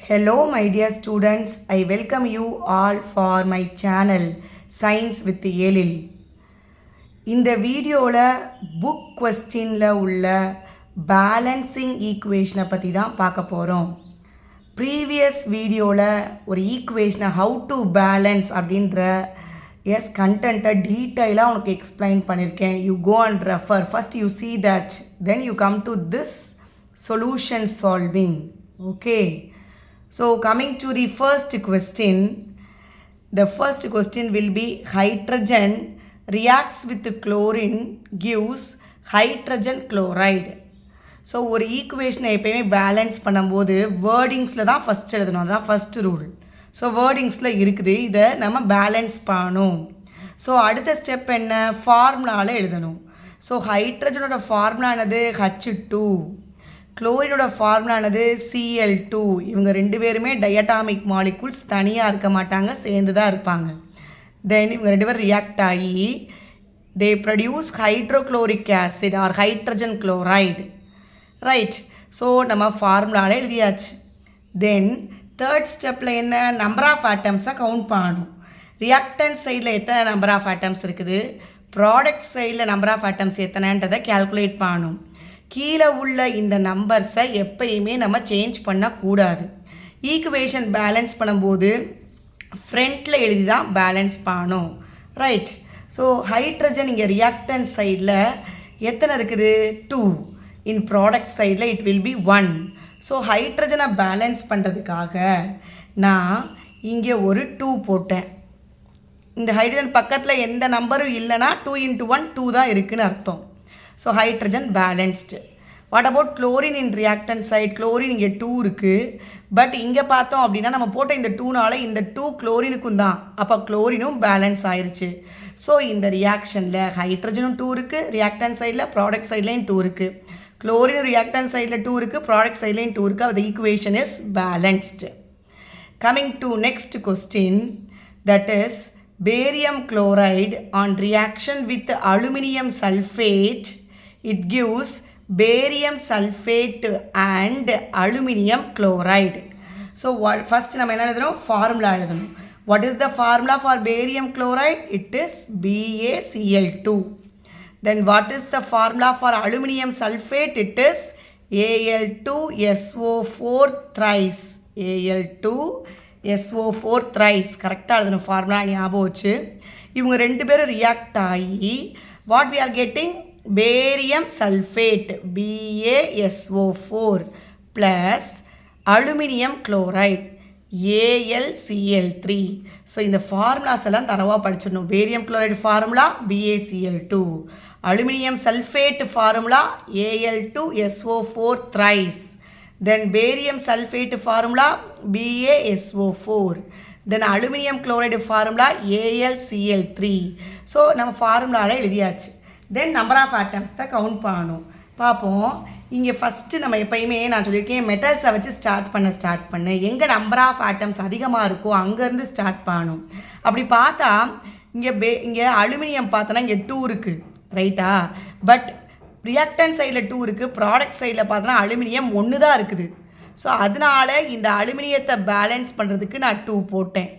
Hello my dear students, I welcome you all for my channel Science with Elil. இந்த வீடியோவில் book கொஸ்டினில் உள்ள balancing ஈக்குவேஷனை பற்றி தான் பார்க்க போகிறோம். ப்ரீவியஸ் வீடியோவில் ஒரு ஈக்குவேஷனை ஹவு டு பேலன்ஸ் அப்படின்ற கண்டென்ட்டை டீட்டெயிலாக உனக்கு எக்ஸ்பிளைன் பண்ணியிருக்கேன். You go and refer. First you see that, then you come to this solution solving. Okay. So coming to the first question, the first question will be hydrogen reacts with chlorine gives hydrogen chloride. So ஒரு ஈக்குவேஷனை எப்போயுமே balance பண்ணும்போது வேர்டிங்ஸில் தான் first எழுதணும். அதுதான் first rule. So வேர்டிங்ஸில் இருக்குது, இதை நம்ம பேலன்ஸ் பண்ணணும். ஸோ அடுத்த ஸ்டெப் என்ன, ஃபார்முலாவில் எழுதணும். ஸோ ஹைட்ரஜனோட ஃபார்முலானது H2, குளோரினோட ஃபார்முலானது Cl2. இவங்க ரெண்டு பேருமே டயட்டாமிக் மாலிகூல்ஸ், தனியாக இருக்க மாட்டாங்க, சேர்ந்து தான் இருப்பாங்க. தென் இவங்க ரெண்டு பேரும் ரியாக்ட் ஆகி they produce hydrochloric acid or hydrogen chloride. Right. So நம்ம ஃபார்முலாவில் எழுதியாச்சு. தென் தேர்ட் ஸ்டெப்பில் என்ன, நம்பர் ஆஃப் ஆட்டம்ஸை கவுண்ட் பண்ணணும். ரியாக்டன்ட் சைடில் எத்தனை நம்பர் ஆஃப் ஆட்டம்ஸ் இருக்குது, ப்ராடக்ட் சைடில் நம்பர் ஆஃப் ஆட்டம்ஸ் எத்தனைன்றதை கேல்குலேட் பண்ணணும். கீழே உள்ள இந்த நம்பர்ஸை எப்பயுமே நம்ம சேஞ்ச் பண்ணக்கூடாது. ஈக்குவேஷன் பேலன்ஸ் பண்ணும்போது ஃப்ரண்ட்டில் எழுதி தான் பேலன்ஸ் பண்ணணும். ரைட். ஸோ ஹைட்ரஜன் இங்கே ரியாக்டன்ட் சைடில் எத்தனை இருக்குது, 2. இன் ப்ராடக்ட் சைடில் இட் வில் பி 1. ஸோ ஹைட்ரஜனை பேலன்ஸ் பண்ணுறதுக்காக நான் இங்கே ஒரு 2 போட்டேன். இந்த ஹைட்ரஜன் பக்கத்தில் எந்த நம்பரும் இல்லைன்னா 2 × 1 2 தான் இருக்குதுன்னு அர்த்தம். So hydrogen balanced. What about chlorine in reactant side, chlorine இங்கே 2 இருக்குது. பட் இங்கே பார்த்தோம் அப்படின்னா நம்ம போட்ட இந்த 2னால இந்த 2 குளோரினுக்கும் தான், அப்போ குளோரினும் பேலன்ஸ் ஆயிடுச்சு. ஸோ இந்த ரியாக்ஷனில் ஹைட்ரஜனும் 2 இருக்குது, ரியாக்டன்ட் சைடில் ப்ராடக்ட் சைட்லேயும் 2 இருக்குது. குளோரின் ரியாக்டன்ட் சைடில் 2 இருக்குது, ப்ராடக்ட் சைட்லேயும் 2 இருக்குது. அந்த equation is balanced. Coming to next question, that is barium chloride on reaction with aluminum sulfate, it gives barium sulfate and aluminum chloride. So what first நம்ம என்ன எழுதணும், ஃபார்முலா எழுதணும். What is the formula for barium chloride? It is BaCl2. Then what is the formula for aluminum sulfate? It is Al2SO4 thrice. Al2SO4 thrice. கரெக்டாக எழுதணும் formula, ஞாபகம் வச்சு. இவங்க ரெண்டு பேரும் ரியாக்ட் ஆகி what we are getting, barium sulfate BaSO4 plus aluminum chloride AlCl3. So இந்த formulas எல்லாம் தரவாக படிச்சிடணும். Barium chloride formula BaCl2, aluminium sulphate formula Al2SO4 thrice, then barium sulfate formula BaSO4, then aluminum chloride formula AlCl3. So நம்ம ஃபார்முலாவில் எழுதியாச்சு. தென் number of atoms தான் count பண்ணணும். பார்ப்போம். இங்கே ஃபஸ்ட்டு நம்ம எப்பயுமே நான் சொல்லியிருக்கேன், மெட்டல்ஸை வச்சு ஸ்டார்ட் பண்ணு, எங்கே நம்பர் ஆஃப் ஆட்டம்ஸ் அதிகமாக இருக்கோ அங்கேருந்து ஸ்டார்ட் பண்ணணும். அப்படி பார்த்தா இங்கே அலுமினியம் பார்த்தோன்னா இங்கே 2 இருக்குது, ரைட்டா? பட் ரியாக்டன்ட் சைடில் 2 இருக்குது, ப்ராடக்ட் சைடில் பார்த்தோன்னா அலுமினியம் 1 தான் இருக்குது. ஸோ அதனால் இந்த அலுமினியத்தை பேலன்ஸ் பண்ணுறதுக்கு நான் 2 போட்டேன்.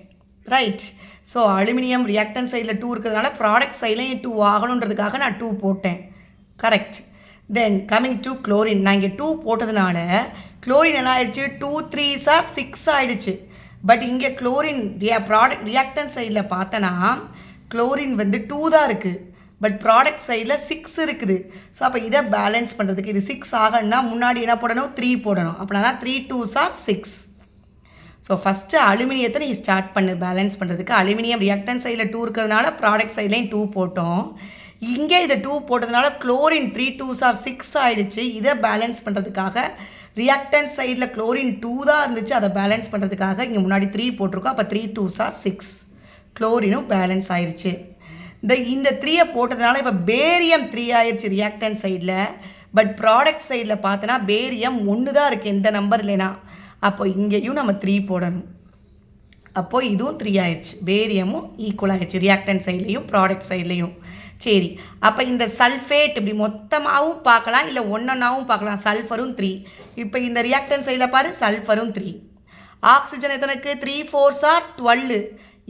ரைட். ஸோ அலுமினியம் ரியாக்டன்ட் சைடில் 2 இருக்கிறதுனால ப்ராடக்ட் சைட்லையும் 2 ஆகணுன்றதுக்காக நான் 2 போட்டேன். Correct. Then coming to chlorine, நான் இங்கே 2 போட்டதுனால குளோரின் என்ன ஆயிடுச்சு, 2 3s are 6 ஆகிடுச்சு. பட் இங்கே குளோரின் ரியாக்டன்ட் சைடில் பார்த்தோன்னா குளோரின் 2 தான் இருக்குது, பட் ப்ராடக்ட் சைடில் 6 இருக்குது. ஸோ அப்போ இதை பேலன்ஸ் பண்ணுறதுக்கு இது 6 ஆகணும்னா முன்னாடி என்ன போடணும், 3 போடணும். அப்படின்னா தான் 3 2s are 6. ஸோ ஃபஸ்ட்டு அலுமினியத்தை நீ ஸ்டார்ட் பண்ணு பேலன்ஸ் பண்ணுறதுக்கு. அலுமினியம் ரியாக்டன்ட் சைடில் 2 இருக்கிறதுனால ப்ராடக்ட் சைட்லேயும் 2 போட்டோம். இங்கே இதை 2 போட்டதுனால குளோரின் 3 2s are 6 ஆகிடுச்சு. இதை பேலன்ஸ் பண்ணுறதுக்காக ரியாக்டன்ட் சைடில் குளோரின் 2 தான் இருந்துச்சு, அதை பேலன்ஸ் பண்ணுறதுக்காக இங்கே முன்னாடி 3 போட்டிருக்கோம். அப்போ 3 2s are 6, குளோரினும் பேலன்ஸ் ஆயிடுச்சு. இந்த 3 போட்டதுனால இப்போ பேரியம் 3 ஆயிடுச்சு ரியாக்டன்ட் சைடில். பட் ப்ராடக்ட் சைடில் பார்த்தோன்னா பேரியம் 1 தான் இருக்குது, எந்த நம்பர் இல்லைனா. அப்போ இங்கேயும் நம்ம 3 போடணும். அப்போது இதுவும் 3 ஆயிடுச்சு, பேரியமும் ஈக்குவல் ஆகிடுச்சு ரியாக்டன்ட் சைட்லேயும் ப்ராடக்ட் சைட்லேயும். சரி, அப்போ இந்த சல்ஃபேட் இப்படி மொத்தமாகவும் பார்க்கலாம், இல்லை ஒன்றொன்னாவும் பார்க்கலாம். சல்ஃபரும் 3. இப்போ இந்த ரியாக்டன்ட் சைடில் பாரு, சல்ஃபரும் 3. Oxygen எத்தனைக்கு 3 4s are 12.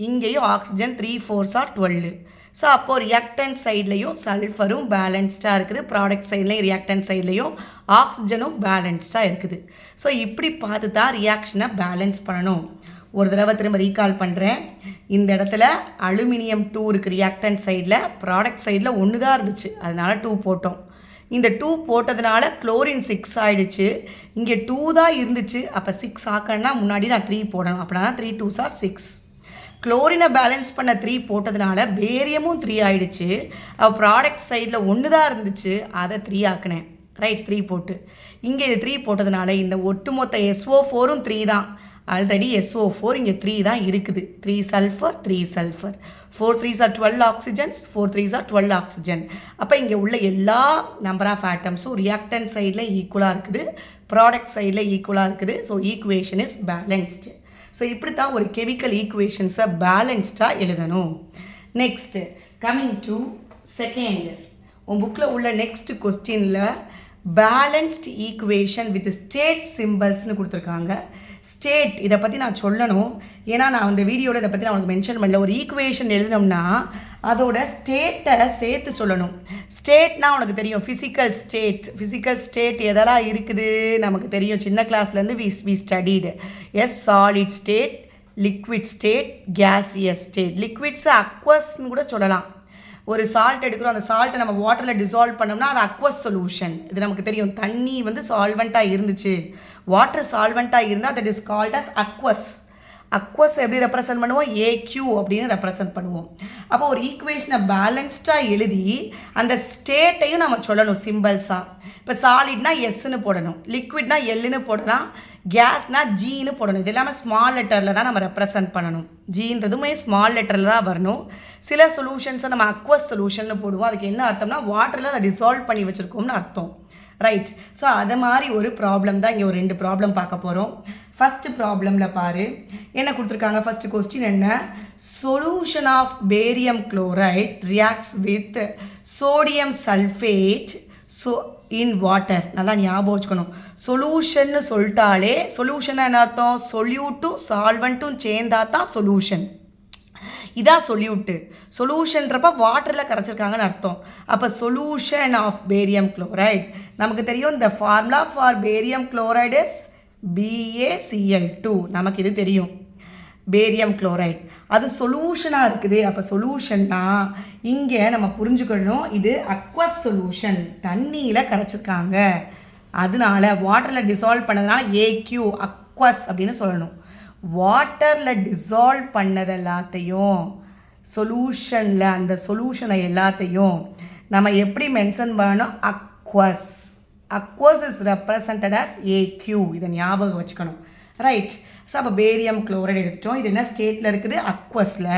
இங்கேயும் ஆக்சிஜன் 3 4s are 12. ஸோ அப்போது ரியாக்டன்ட் சைட்லேயும் சல்ஃபரும் பேலன்ஸ்டாக இருக்குது, ப்ராடக்ட் சைட்லேயும் ரியாக்டன்ட் சைட்லேயும் ஆக்சிஜனும் பேலன்ஸ்டாக இருக்குது. ஸோ இப்படி பார்த்து தான் ரியாக்ஷனை பேலன்ஸ் பண்ணணும். ஒரு தடவை திரும்ப ரீகால் பண்ணுறேன். இந்த இடத்துல அலுமினியம் 2 இருக்குது ரியாக்டன்ட் சைடில், ப்ராடக்ட் சைடில் 1 தான் இருந்துச்சு, அதனால் 2 போட்டோம். இந்த 2 போட்டதுனால குளோரின் 6 ஆகிடுச்சு. இங்கே 2 தான் இருந்துச்சு, அப்போ 6 ஆக்கணும்னா முன்னாடி நான் 3 போடணும், அப்படின்னா 3 2s are 6. குளோரினை பேலன்ஸ் பண்ண 3 போட்டதுனால பேரியமும் 3 ஆகிடுச்சு. அப்போ ப்ராடக்ட் சைடில் 1 தான் இருந்துச்சு, அதை 3 ஆக்கினேன். ரைட், 3 போட்டு இங்கே இது 3 போட்டதுனால இந்த ஒட்டுமொத்த SO4ம் 3 தான். ஆல்ரெடி SO4 இங்கே 3 தான் இருக்குது. 3 sulphur 3 sulphur, 4 3s are 12 oxygens, 4 3s are 12 oxygen. அப்போ இங்கே உள்ள எல்லா நம்பர் ஆஃப் ஆட்டம்ஸும் ரியாக்டன்ட் சைடில் ஈக்குவலாக இருக்குது, ப்ராடக்ட் சைடில் ஈக்குவலாக இருக்குது. So equation is balanced. So இப்படி தான் ஒரு கெமிக்கல் ஈக்குவேஷன்ஸை பேலன்ஸ்டாக எழுதணும். நெக்ஸ்ட்டு கம்மிங் டு செகண்ட், உன் புக்கில் உள்ள நெக்ஸ்ட் கொஸ்டினில் பேலன்ஸ்ட் ஈக்குவேஷன் வித் ஸ்டேட் சிம்பிள்ஸ்னு கொடுத்துருக்காங்க. ஸ்டேட் இதை பற்றி நான் சொல்லணும், ஏன்னா நான் அந்த வீடியோவில் இதை பற்றி நான் உனக்கு மென்ஷன் பண்ணல. ஒரு ஈக்குவேஷன் எழுதினோம்னா அதோட ஸ்டேட்டை சேர்த்து சொல்லணும். ஸ்டேட்னா உனக்கு தெரியும், ஃபிசிக்கல் ஸ்டேட் எதெல்லாம் இருக்குது நமக்கு தெரியும், சின்ன கிளாஸ்லேருந்து we studied. Solid state, liquid state, gaseous state. லிக்விட்ஸை அக்வஸ்ன்னு கூட சொல்லலாம். ஒரு சால்ட் எடுக்கிறோம், அந்த சால்ட்டை நம்ம வாட்டரில் டிசால்வ் பண்ணோம்னா அது அக்வஸ் சொல்யூஷன். இது நமக்கு தெரியும். தண்ணி சால்வெண்ட்டாக இருந்துச்சு, வாட்டர் சால்வெண்ட்டாக இருந்தால் that is called as aqueous. Aqueous எப்படி ரெப்ரசன்ட் பண்ணுவோம், AQ அப்படின்னு ரெப்ரசன்ட் பண்ணுவோம். அப்போ ஒரு ஈக்குவேஷனை பேலன்ஸ்டாக எழுதி அந்த ஸ்டேட்டையும் நம்ம சொல்லணும் சிம்பிள்ஸாக. இப்போ சாலிட்னா Sன்னு போடணும், லிக்விட்னா Lன்னு போடலாம், கேஸ்னா Gன்னு போடணும். இது எல்லாமே ஸ்மால் லெட்டரில் தான் நம்ம ரெப்ரசன்ட் பண்ணணும். ஜின்றதுமே ஸ்மால் லெட்டரில் தான் வரணும். சில சொல்யூஷன்ஸை நம்ம அக்வஸ் சொல்யூஷன் போடுவோம். அதுக்கு என்ன அர்த்தம்னா வாட்டரில் அதை டிசால்வ் பண்ணி வச்சுருக்கோம்னு அர்த்தம். ரைட். ஸோ அதை மாதிரி ஒரு ப்ராப்ளம் தான் இங்கே ஒரு 2 ப்ராப்ளம் பார்க்க போகிறோம். ஃபஸ்ட்டு ப்ராப்ளமில் பாரு என்ன கொடுத்துருக்காங்க. ஃபஸ்ட்டு கொஸ்டின் என்ன, solution of barium chloride reacts with sodium sulphate in water. நல்லா ஞாபகம் வச்சுக்கணும். சொல்யூஷன்னு சொல்லிட்டாலே, சொல்யூஷன் என்ன அர்த்தம், சொல்யூட்டும் சால்வெண்ட்டும் சேர்ந்தா தான் சொல்யூஷன். இதான் சொல்யூட்டு. சொல்யூஷன்றப்ப வாட்டரில் கரைச்சிருக்காங்கன்னு அர்த்தம். அப்போ சொல்யூஷன் ஆஃப் பேரியம் குளோரைட் நமக்கு தெரியும். இந்த formula for barium chloride is BaCl2. நமக்கு இது தெரியும். பேரியம் குளோரைட் அது சொல்யூஷனாக இருக்குது. அப்போ சொல்யூஷன்னா இங்கே நம்ம புரிஞ்சுக்கணும், இது அக்வஸ் சொல்யூஷன், தண்ணியில் கரைச்சிருக்காங்க. அதனால வாட்டரில் டிசால்வ் பண்ணதுனால AQ அக்வஸ் அப்படின்னு சொல்லணும். வாட்டரில் டிசால்வ் பண்ணது எல்லாத்தையும் சொல்யூஷனில், அந்த சொல்யூஷனை எல்லாத்தையும் நம்ம எப்படி மென்ஷன் பண்ணணும், aqueous. Aqueous is represented as AQ. இதை ஞாபகம் வச்சுக்கணும். ரைட். ஸோ அப்போ பேரியம் குளோரைடு எடுத்துட்டோம். இது என்ன ஸ்டேட்டில் இருக்குது, அக்வஸில்.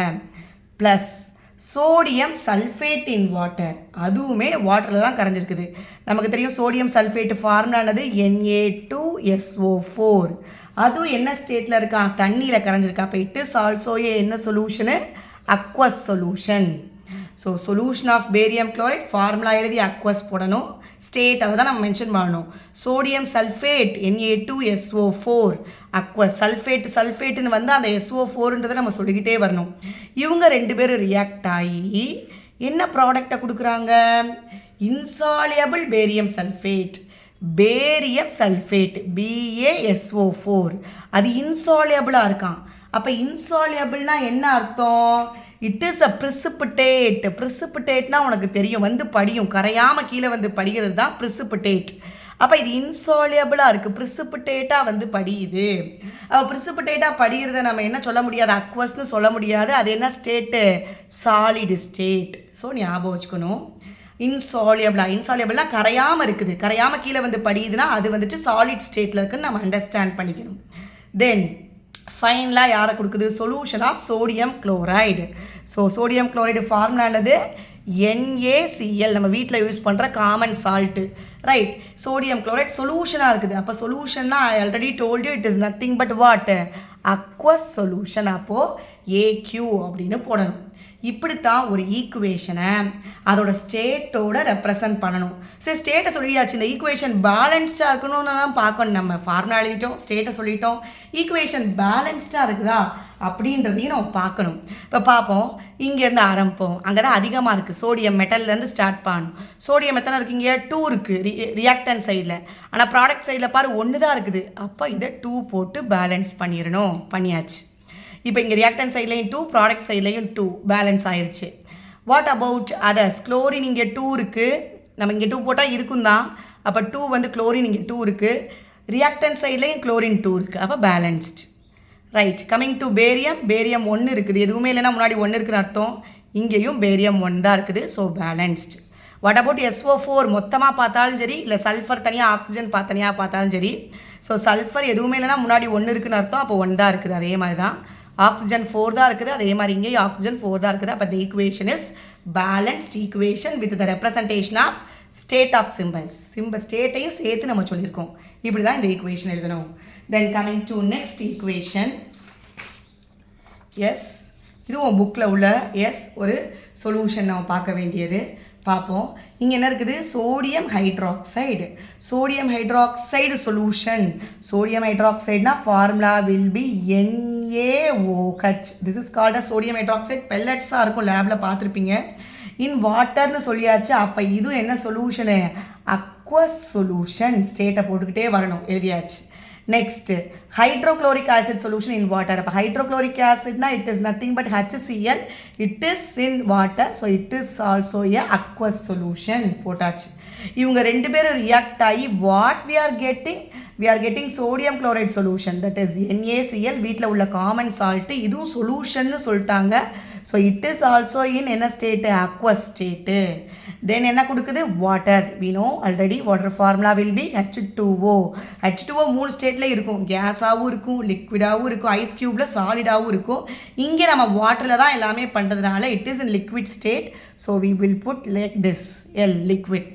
Plus sodium sulphate in water, அதுவுமே வாட்டரில் தான் கரைஞ்சிருக்குது. நமக்கு தெரியும் சோடியம் சல்ஃபேட் ஃபார்முலானது Na2SO4. அதுவும் என்ன ஸ்டேட்டில் இருக்கா, தண்ணியில் கரைஞ்சிருக்கா. அப்போ இட் இஸ் ஆல்சோ என்ன solution, aqueous solution. So solution of barium chloride formula எழுதி அக்வஸ் போடணும். ஸ்டேட் அதை தான் நம்ம மென்ஷன் பண்ணணும். Sodium sulphate Na2SO4 aqueous. சல்ஃபேட்டுன்னு வந்து அந்த SO4ன்றதை நம்ம சொல்லிக்கிட்டே வரணும். இவங்க 2 பேரும் ரியாக்ட் ஆகி என்ன ப்ராடக்டை கொடுக்குறாங்க, insoluble barium sulphate. Barium sulphate BaSO4 அது இன்சாலியபிளாக இருக்கான். அப்போ இன்சாலியபிள்னா என்ன அர்த்தம், இட் இஸ் அ ப்ரிசிபிடேட். ப்ரிசிபிடேட்னா உனக்கு தெரியும், வந்து படியும், கரையாமல் கீழே வந்து படிக்கிறது தான் ப்ரிசிபிடேட். அப்போ இது இன்சாலியபிளாக இருக்குது, ப்ரிசிபிடேட்டாக வந்து படியுது. அப்போ ப்ரிசிபிடேட்டாக படிக்கிறத நம்ம என்ன சொல்ல முடியாது, அக்வஸ்ன்னு சொல்ல முடியாது. அது என்ன ஸ்டேட்டு, சாலிட் ஸ்டேட். ஸோ ஞாபகம் வச்சுக்கணும். இன்சாலியபிள்னா கரையாமல் இருக்குது, கரையாமல் கீழே வந்து படியுதுன்னா அது வந்துட்டு சாலிட் ஸ்டேட்டில் இருக்குன்னு நம்ம அண்டர்ஸ்டாண்ட் பண்ணிக்கணும். தென் ஃபைனலாக யாரை கொடுக்குது, solution of sodium chloride. So sodium chloride ஃபார்முலானது NaCl, நம்ம வீட்டில் யூஸ் பண்ணுற common salt. Right. Sodium chloride சொல்யூஷனாக இருக்குது. அப்போ சொல்யூஷன்னா I already told you it is nothing but what, aqueous solution. அப்போது AQ அப்படின்னு போடணும். இப்படித்தான் ஒரு ஈக்குவேஷனை அதோட ஸ்டேட்டோட ரெப்ரசன்ட் பண்ணணும். சரி, ஸ்டேட்டை சொல்லியாச்சு. இந்த ஈக்குவேஷன் பேலன்ஸ்டாக இருக்கணும்னு தான் பார்க்கணும். நம்ம ஃபார்முலா எழுதிட்டோம், ஸ்டேட்டை சொல்லிட்டோம். ஈக்குவேஷன் பேலன்ஸ்டாக இருக்குதா அப்படின்றதையும் நம்ம பார்க்கணும். இப்போ பார்ப்போம், இங்கேருந்து ஆரம்பிப்போம். அங்கே தான் அதிகமாக இருக்குது. சோடியம் மெட்டல்லேருந்து ஸ்டார்ட் பண்ணணும். சோடியம் எத்தனை இருக்குது? இங்கே 2 இருக்குது ரியாக்டன் சைடில். ஆனால் ப்ராடக்ட் சைடில் பாரு 1 தான் இருக்குது. அப்போ இதை 2 போட்டு பேலன்ஸ் பண்ணிடணும். பண்ணியாச்சு. இப்போ இங்கே ரியாக்டன் சைட்லேயும் 2, ப்ராடக்ட் சைட்லேயும் 2 பேலன்ஸ் ஆயிடுச்சு. What about others? குளோரின் இங்கே 2 இருக்குது. நம்ம இங்கே 2 போட்டால் இதுக்கும் தான். அப்போ 2 வந்து குளோரின் இங்கே 2 இருக்குது. ரியாக்டன் சைட்லேயும் குளோரின் 2 இருக்குது. அப்போ balanced. Right. Coming to barium. Barium 1 இருக்குது. எதுவுமே இல்லைன்னா முன்னாடி 1 இருக்குன்னு அர்த்தம். இங்கேயும் பேரியம் 1 தான் இருக்குது. So balanced. What about SO4? மொத்தமாக பார்த்தாலும் சரி, இல்லை சல்ஃபர் தனியாக ஆக்சிஜன் தனியாக பார்த்தாலும் சரி. ஸோ சல்ஃபர் எதுவுமே இல்லைன்னா முன்னாடி 1 இருக்குன்னு அர்த்தம். அப்போ 1 தான் இருக்குது. அதே மாதிரி தான் ஆக்சிஜன் 4 தான் இருக்குது. அதே மாதிரி இங்கேயும் ஆக்சிஜன் 4 தான் இருக்குது. அப்போ the equation is balanced equation with the representation of state of symbols. ஸ்டேட்டையும் சேர்த்து நம்ம சொல்லியிருக்கோம். இப்படி தான் இந்த ஈக்குவேஷன் எழுதணும். Then coming to next equation. Yes, இதுவும் புக்கில் உள்ள ஒரு சொல்யூஷன் நம்ம பார்க்க வேண்டியது. பார்ப்போம். இங்கே என்ன இருக்குது? Sodium hydroxide. Sodium hydroxide solution. Sodium ஹைட்ராக்சைடுனா formula will be NaOH. This is called a sodium hydroxide. பெல்லட்ஸாக இருக்கும், லேபில் பார்த்துருப்பீங்க. இன் வாட்டர்னு சொல்லியாச்சு. அப்போ இதுவும் என்ன சொல்யூஷனு? Aqueous solution. ஸ்டேட்டை போட்டுக்கிட்டே வரணும். எழுதியாச்சு. Next, hydrochloric acid solution in water. அப்போ ஹைட்ரோக்ளோரிக் ஆசிட்னா it is nothing but HCl. It is in water. So it is also a aqueous solution. போட்டாச்சு. இவங்க 2 பேரும் ரியாக்ட் ஆகி what we are getting sodium chloride solution, that is NaCl. வீட்டில் உள்ள common salt. இதுவும் சொல்யூஷன்னு சொல்லிட்டாங்க. So it is also in என்ன ஸ்டேட்டு? Aqueous state. தென் என்ன கொடுக்குது? Water. we know already water formula will be H2O. H2O 3 ஸ்டேட்டில் இருக்கும். கேஸாகவும் இருக்கும், லிக்விடாகவும் இருக்கும், ஐஸ் க்யூப்பில் சாலிடாகவும் இருக்கும். இங்கே நம்ம வாட்டரில் தான் எல்லாமே பண்ணுறதுனால it is in liquid state. So we will put like this, liquid.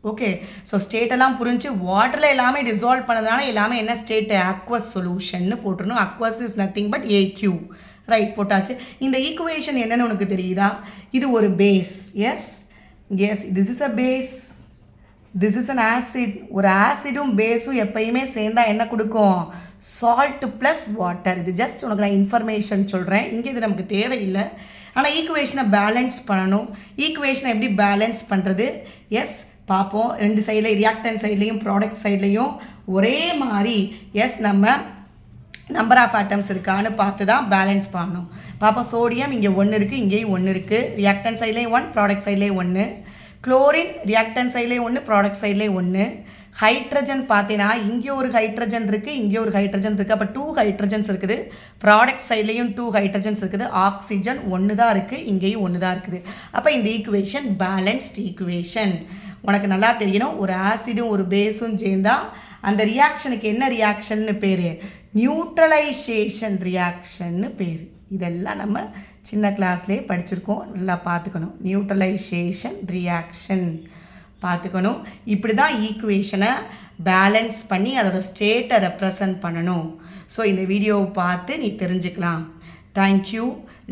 Okay. So ஸ்டேட்டெல்லாம் புரிஞ்சு வாட்டரில் எல்லாமே டிசால்வ் பண்ணதுனால எல்லாமே என்ன ஸ்டேட்டு? அக்வஸ் சொல்யூஷன்னு போட்டுருணும். Aqueous is nothing but AQ. Right, போட்டாச்சு. இந்த ஈக்குவேஷன் என்னன்னு உனக்கு தெரியுதா? இது ஒரு base. Yes, this is a base. This is an acid. ஒரு ஆசிடும் பேஸும் எப்பயுமே சேர்ந்தா என்ன கொடுக்கும்? Salt plus water. இது ஜஸ்ட் உனக்கு நான் இன்ஃபர்மேஷன் சொல்கிறேன். இங்கே இது நமக்கு தேவையில்லை. ஆனால் ஈக்குவேஷனை பேலன்ஸ் பண்ணணும். ஈக்குவேஷனை எப்படி பேலன்ஸ் பண்ணுறது? எஸ், பார்ப்போம். 2 சைடில் ரியாக்டன் சைட்லேயும் ப்ராடக்ட் சைட்லேயும் ஒரே மாதிரி நம்ம நம்பர் ஆஃப் ஆட்டம்ஸ் இருக்கான்னு பார்த்து தான் பேலன்ஸ் பண்ணணும். பார்ப்போம். சோடியம் இங்கே 1 இருக்குது, இங்கேயும் 1 இருக்குது. ரியாக்டன் சைட்லேயும் 1, ப்ராடக்ட் சைட்லேயும் 1. குளோரின் ரியாக்டன் சைட்லேயும் 1, ப்ராடக்ட் சைட்லேயும் 1. ஹைட்ரஜன் பார்த்தீங்கன்னா இங்கே ஒரு ஹைட்ரஜன் இருக்குது, இங்கே ஒரு ஹைட்ரஜன் இருக்குது. அப்போ 2 ஹைட்ரஜன்ஸ் இருக்குது. ப்ராடக்ட் சைட்லேயும் 2 ஹைட்ரஜன்ஸ் இருக்குது. ஆக்சிஜன் 1 தான் இருக்குது, இங்கேயும் 1 தான் இருக்குது. அப்போ இந்த ஈக்குவேஷன் பேலன்ஸ்ட் ஈக்குவேஷன். உனக்கு நல்லா தெரியணும், ஒரு ஆசிடும் ஒரு பேஸும் சேர்ந்தா அந்த ரியாக்ஷனுக்கு என்ன ரியாக்ஷன்னு பேர்? நியூட்ரலைசேஷன் ரியாக்ஷன்னு பேர். இதெல்லாம் நம்ம சின்ன கிளாஸ்லேயே படிச்சிருக்கோம். நல்லா பார்த்துக்கணும். நியூட்ரலைசேஷன் ரியாக்ஷன் பார்த்துக்கணும். இப்படி தான் ஈக்குவேஷனை பேலன்ஸ் பண்ணி அதோட ஸ்டேட்டை ரெப்ரசன்ட் பண்ணணும். ஸோ இந்த வீடியோவை பார்த்து நீ தெரிஞ்சுக்கலாம். Thank you.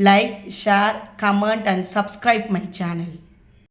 Like, share, comment and subscribe my channel.